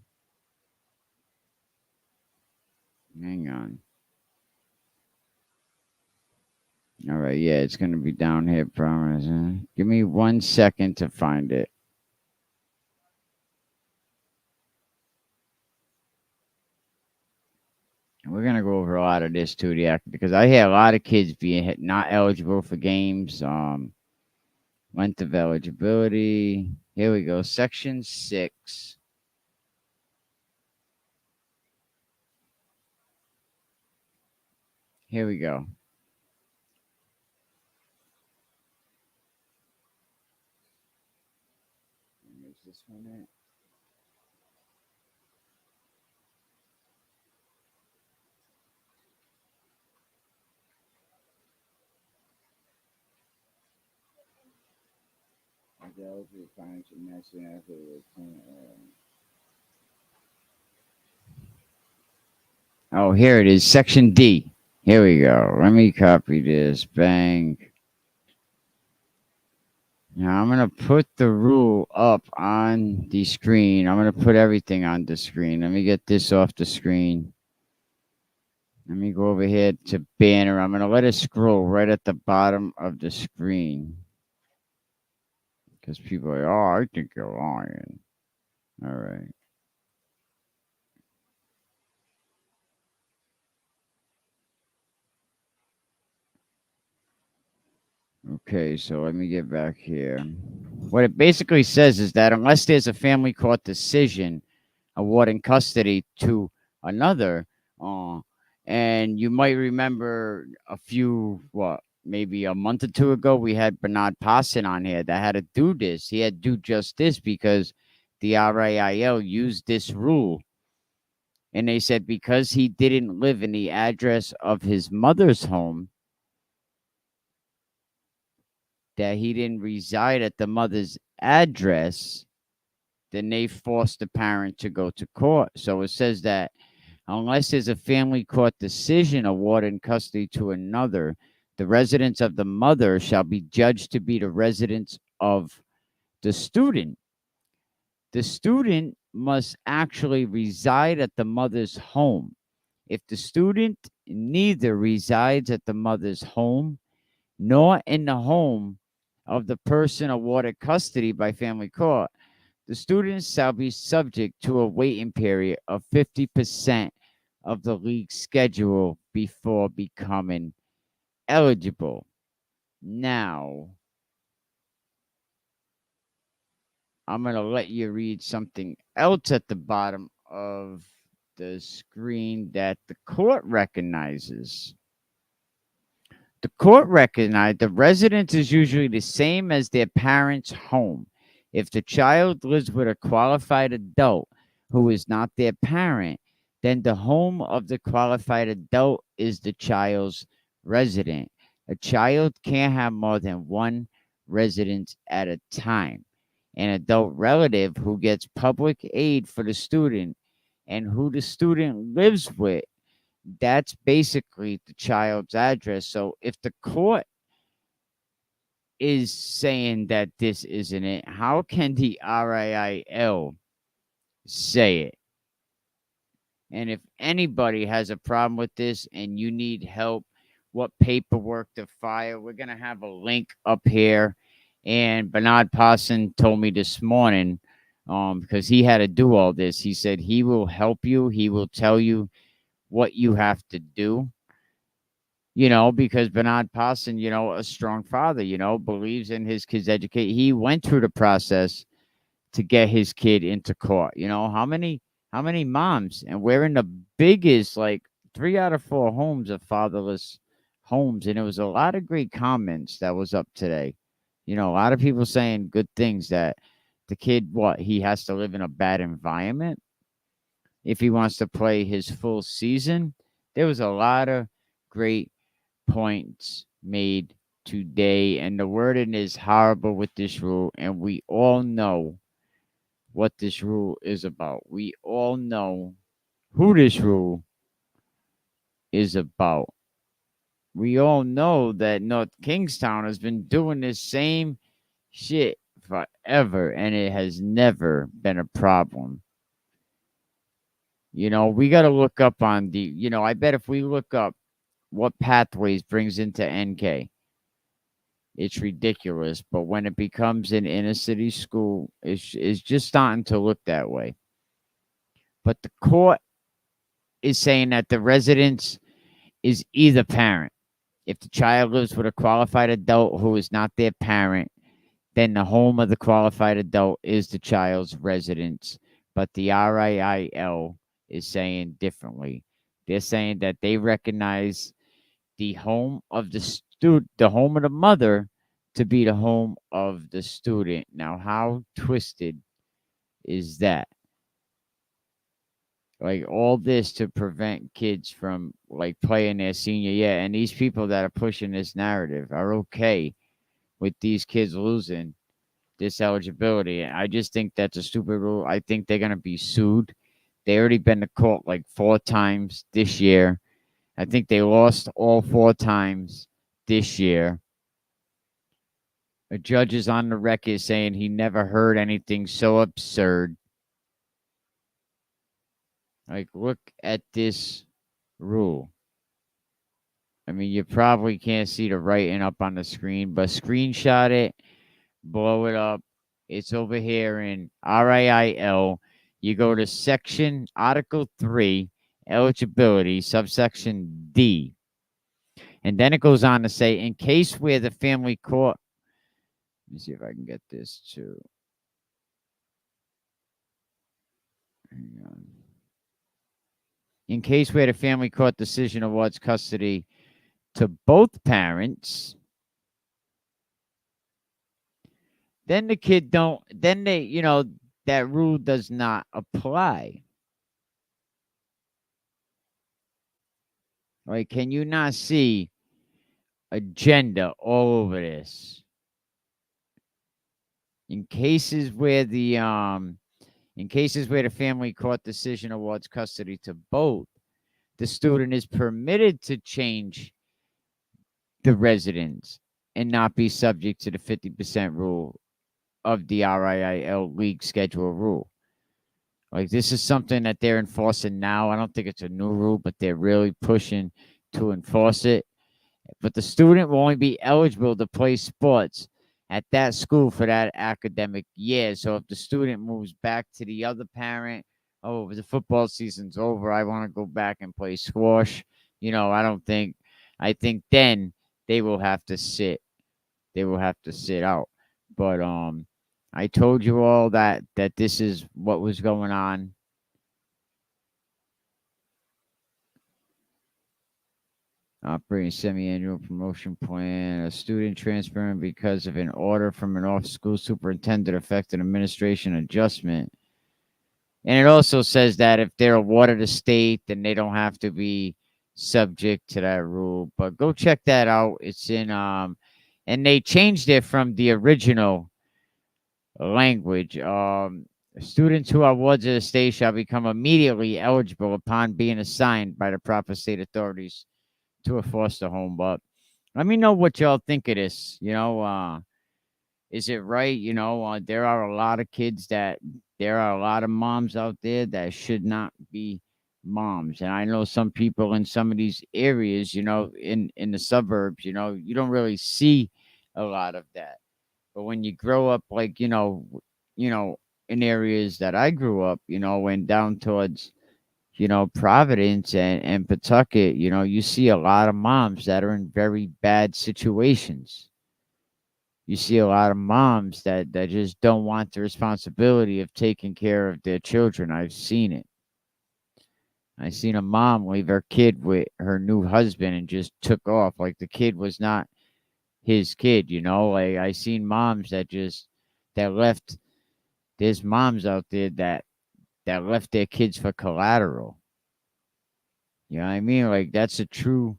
on. All right, yeah, it's gonna be down here, promise. Give me 1 second to find it. We're gonna go over a lot of this too, because I hear a lot of kids being not eligible for games. Length of eligibility. Here we go. Section 6. Here we go. Is this one it? Oh, here it is. Section D. Here we go. Let me copy this. Bang. Now I'm gonna put the rule up on the screen. I'm gonna put everything on the screen. Let me get this off the screen. Let me go over here to banner. I'm gonna let it scroll right at the bottom of the screen. Because people are like, oh, I think you're lying. All right. Okay, so let me get back here. What it basically says is that unless there's a family court decision awarding custody to another, uh, and you might remember a few, maybe a month or two ago, we had Bernard Parson on here that had to do this. He had to do just this because the RAIL used this rule. And they said because he didn't live in the address of his mother's home, that he didn't reside at the mother's address, then they forced the parent to go to court. So it says that unless there's a family court decision awarding custody to another, the residence of the mother shall be judged to be the residence of the student. The student must actually reside at the mother's home. If the student neither resides at the mother's home nor in the home of the person awarded custody by family court, the student shall be subject to a waiting period of 50% of the league schedule before becoming eligible. Now, I'm going to let you read something else at the bottom of the screen that the court recognizes. The court recognized the residence is usually the same as their parents' home. If the child lives with a qualified adult who is not their parent, then the home of the qualified adult is the child's residence. A child can't have more than one residence at a time. An adult relative who gets public aid for the student and who the student lives with, that's basically the child's address. So if the court is saying that this isn't it, how can the RIIL say it? And if anybody has a problem with this and you need help, what paperwork to file, we're going to have a link up here. And Bernard Parson told me this morning, because he had to do all this, he said he will help you. He will tell you what you have to do. Because Bernard Parson, a strong father, believes in his kids' education. He went through the process to get his kid into court. How many moms? And we're in the biggest, like 3 out of 4 homes are fatherless homes. And it was a lot of great comments that was up today. A lot of people saying good things that the kid, he has to live in a bad environment if he wants to play his full season. There was a lot of great points made today, and the wording is horrible with this rule, and we all know what this rule is about. We all know who this rule is about. We all know that North Kingstown has been doing this same shit forever, and it has never been a problem. We got to look up on I bet if we look up what pathways brings into NK, it's ridiculous. But when it becomes an inner city school, it's just starting to look that way. But the court is saying that the residence is either parent. If the child lives with a qualified adult who is not their parent, then the home of the qualified adult is the child's residence. But the RIIL is saying differently. They're saying that they recognize the home of the home of the mother to be the home of the student. Now, how twisted is that? Like all this to prevent kids from like playing their senior year, and these people that are pushing this narrative are okay with these kids losing this eligibility. I just think that's a stupid rule. I think they're gonna be sued. They already been to court like 4 times this year. I think they lost all 4 times this year. A judge is on the record saying he never heard anything so absurd. Like, look at this rule. I mean, you probably can't see the writing up on the screen, but screenshot it, blow it up. It's over here in RAIL. You go to section Article 3, eligibility, subsection D. And then it goes on to say, in case where the family court, let me see if I can get this too. Hang on. In case where the family court decision awards custody to both parents, then the kid don't, then they, that rule does not apply. Right? Can you not see agenda all over this? In cases where the family court decision awards custody to both, the student is permitted to change the residence and not be subject to the 50% rule of the RIIL league schedule rule. Like, this is something that they're enforcing now. I don't think it's a new rule, but they're really pushing to enforce it. But the student will only be eligible to play sports at that school for that academic year. So if the student moves back to the other parent, oh, the football season's over, I want to go back and play squash. I think then they will have to sit. They will have to sit out. But I told you all that this is what was going on. Operating semi-annual promotion plan. A student transferring because of an order from an off-school superintendent affecting administration adjustment. And it also says that if they're awarded a state, then they don't have to be subject to that rule. But go check that out. It's in and they changed it from the original language. Students who are wards of the state shall become immediately eligible upon being assigned by the proper state authorities to a foster home. But let me know what y'all think of this. Is it right? There are a lot of there are a lot of moms out there that should not be moms. And I know some people in some of these areas, in the suburbs, you don't really see a lot of that. But when you grow up, like, in areas that I grew up, and down towards, Providence and Pawtucket, you see a lot of moms that are in very bad situations. You see a lot of moms that just don't want the responsibility of taking care of their children. I've seen it. I seen a mom leave her kid with her new husband and just took off like the kid was not his kid, Like, I seen moms that left. There's moms out there that left their kids for collateral. You know what I mean? Like, that's a true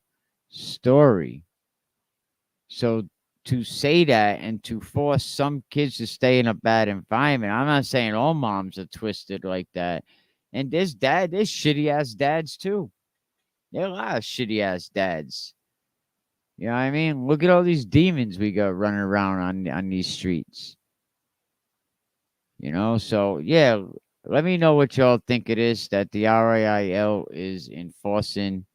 story. So to say that and to force some kids to stay in a bad environment, I'm not saying all moms are twisted like that. And there's shitty ass dads too. There are a lot of shitty ass dads. You know what I mean? Look at all these demons we got running around on these streets. So yeah, let me know what y'all think it is that the RAIL is enforcing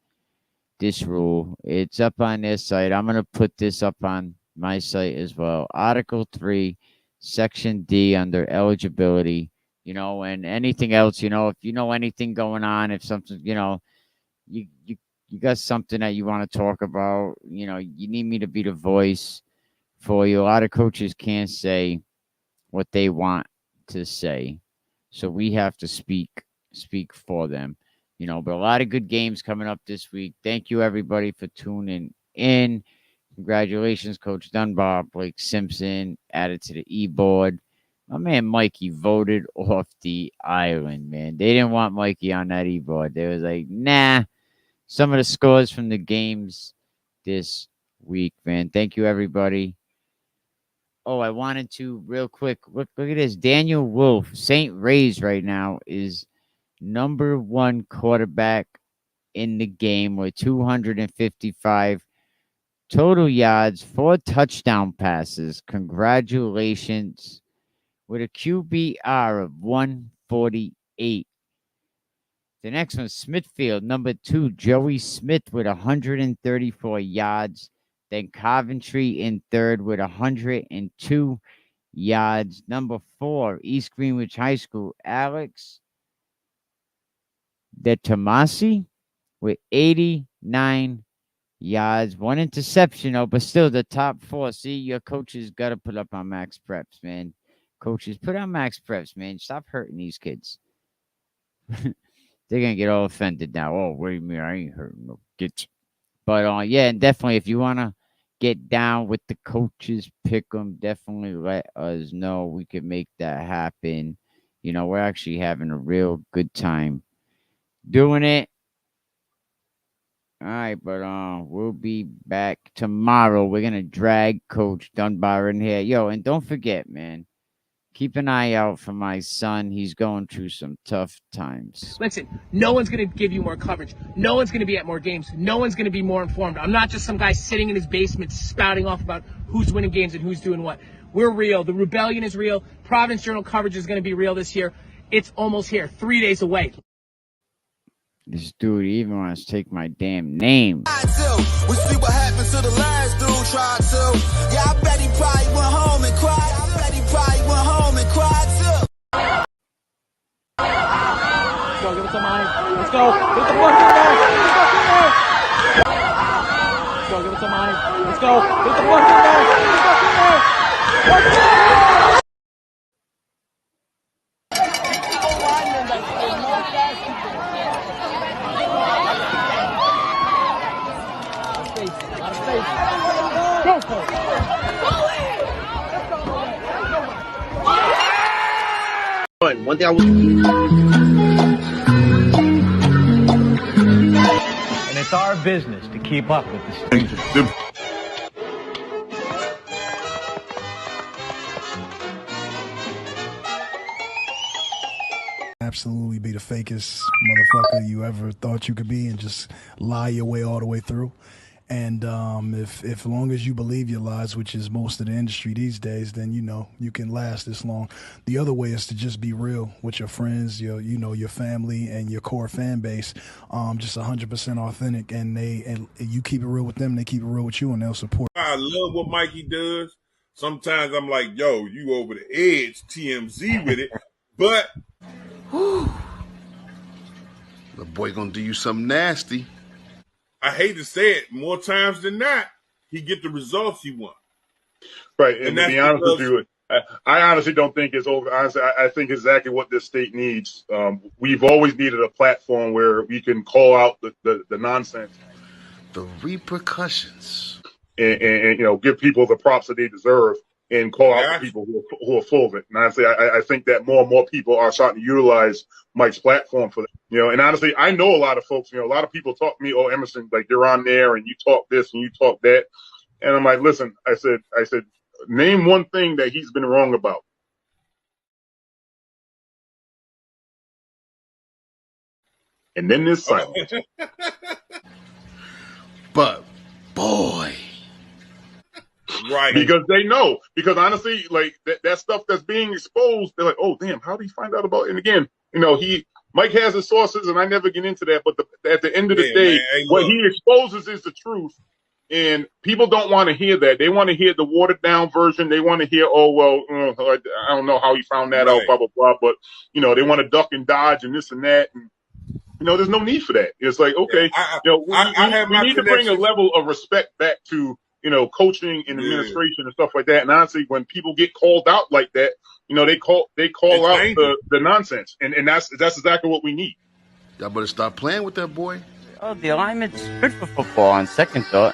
this rule. It's up on their site. I'm going to put this up on my site as well. Article 3, Section D under eligibility, and anything else, if you know anything going on, if something, you got something that you want to talk about, you need me to be the voice for you. A lot of coaches can't say what they want to say. So we have to speak for them. But a lot of good games coming up this week. Thank you, everybody, for tuning in. Congratulations, Coach Dunbar, Blake Simpson, added to the EBoard. My man Mikey voted off the island, man. They didn't want Mikey on that EBoard. They was like, nah. Some of the scores from the games this week, man. Thank you, everybody. Oh, I wanted to real quick. Look at this. Daniel Wolf, St. Ray's right now is number one quarterback in the game with 255 Total yards, 4 touchdown passes. Congratulations. With a QBR of 148. The next one, Smithfield, number 2, Joey Smith with 134 yards. Then Coventry in third with 102 yards. Number 4, East Greenwich High School, Alex De Tomasi with 89 yards. 1 interception, but still the top 4. See, your coaches got to put up on max preps, man. Coaches, put on max preps, man. Stop hurting these kids. They're going to get all offended now. Oh, what do you mean? I ain't hurting no kids. But, yeah, and definitely if you want to get down with the coaches, pick them, definitely let us know. We could make that happen. You know, we're actually having a real good time doing it. All right, but we'll be back tomorrow. We're going to drag Coach Dunbar in here. Yo, and don't forget, man, keep an eye out for my son. He's going through some tough times. Listen, no one's going to give you more coverage. No one's going to be at more games. No one's going to be more informed. I'm not just some guy sitting in his basement spouting off about who's winning games and who's doing what. We're real. The rebellion is real. Providence Journal coverage is going to be real this year. It's almost here. 3 days away. This dude even wants to take my damn name. We see what happened to the last dude tried to. Yeah, I bet he probably went home and cried. I bet he probably went home and cried too. Let's go, give it to mine. Let's go. Get the fuck in there. Let's go, give it to mine. Let's go. Get the fuck in there. Get the fuck in there. Let's go. One thing I was, and it's our business to keep up with this thing. Absolutely be the fakest motherfucker you ever thought you could be and just lie your way all the way through. And if as long as you believe your lies, which is most of the industry these days, then you know you can last this long. The other way is to just be real with your friends, your family, and your core fan base. Just 100% authentic, and you keep it real with them, they keep it real with you, and they'll support. I love what Mikey does. Sometimes I'm like, yo, you over the edge, TMZ with it, but the boy gonna do you something nasty. I hate to say it, more times than not, he get the results he wants. Right, and to be honest with you, I honestly don't think it's over. Honestly, I think exactly what this state needs. We've always needed a platform where we can call out the nonsense, the repercussions, and give people the props that they deserve, and call out the people who are full of it. And honestly, I think that more and more people are starting to utilize Mike's platform for that. And honestly, I know a lot of folks. A lot of people talk to me, "Oh, Emerson, like you're on there and you talk this and you talk that," and I'm like, "Listen," I said, name one thing that he's been wrong about. And then there's silence. But boy. Right. Because they know. Because honestly, like that stuff that's being exposed, they're like, "Oh, damn, how did he find out about it?" And again, Mike has his sources, and I never get into that. But at the end of the day, what he exposes is the truth. And people don't want to hear that. They want to hear the watered down version. They want to hear, "Oh, well, I don't know how he found that out, blah, blah, blah." But, they want to duck and dodge and this and that. And, there's no need for that. It's like, okay, we need to bring a level of respect back to, coaching and administration and stuff like that. And honestly, when people get called out like that, they call out the nonsense. And that's exactly what we need. Y'all better stop playing with that boy. Oh, the alignment's good for football on second thought.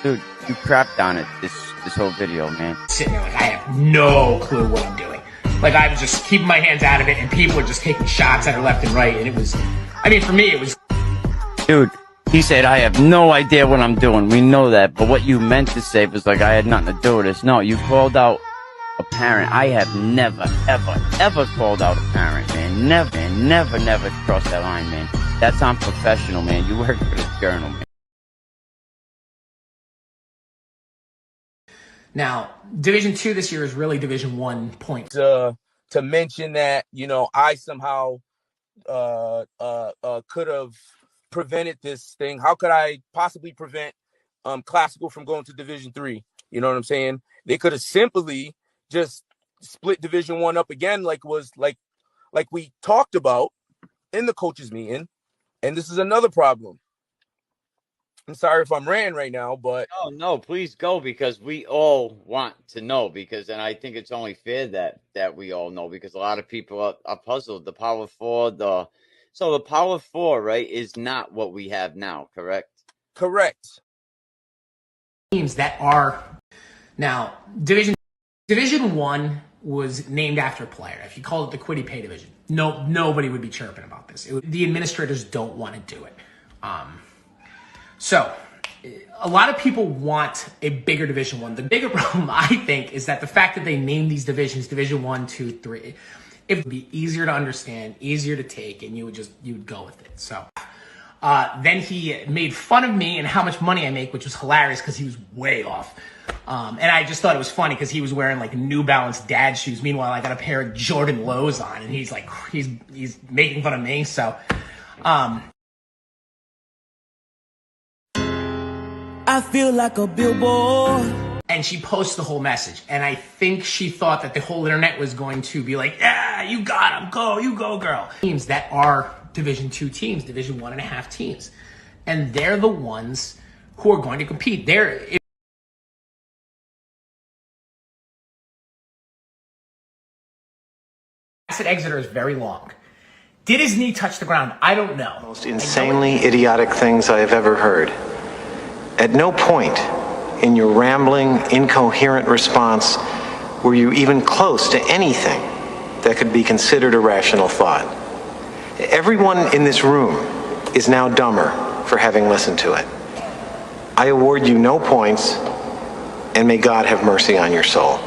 Dude, you crapped on it this whole video, man. Sitting there like I have no clue what I'm doing. Like I was just keeping my hands out of it and people were just taking shots at her left and right. And it was, for me, it was. Dude, he said, "I have no idea what I'm doing." We know that. But what you meant to say was like, I had nothing to do with this. No, you called out a parent. I have never, ever, ever called out a parent, man. Never crossed that line, man. That's unprofessional, man. You work for the Journal, man. Now, Division II this year is really Division I point. To mention that, you know, I somehow could have prevented this thing. How could I possibly prevent Classical from going to Division III? You know what I'm saying? They could have simply just split Division I up again, like we talked about in the coaches meeting. And this is another problem. I'm sorry if I'm ranting right now, but no, please go, because we all want to know, and I think it's only fair that we all know, because a lot of people are puzzled. The Power Four, the Power Four, right, is not what we have now, correct? Correct. Teams that are now Division I was named after a player. If you called it the Quiddy Pay Division, nobody would be chirping about this. The administrators don't want to do it. So a lot of people want a bigger Division I. The bigger problem, I think, is that the fact that they named these divisions Division I, II, III, it would be easier to understand, easier to take, and you would go with it. So then he made fun of me and how much money I make, which was hilarious because he was way off. And I just thought it was funny because he was wearing like New Balance dad shoes. Meanwhile, I got a pair of Jordan Lows on, and he's like, he's making fun of me. So, I feel like a billboard. And she posts the whole message. And I think she thought that the whole internet was going to be like, yeah, you got him, go, you go, girl. Teams that are Division II teams, Division I and a half teams. And they're the ones who are going to compete. Exeter is very long. Did his knee touch the ground? I don't know. Most insanely idiotic things I have ever heard. At no point in your rambling, incoherent response were you even close to anything that could be considered a rational thought. Everyone in this room is now dumber for having listened to it. I award you no points, and may God have mercy on your soul.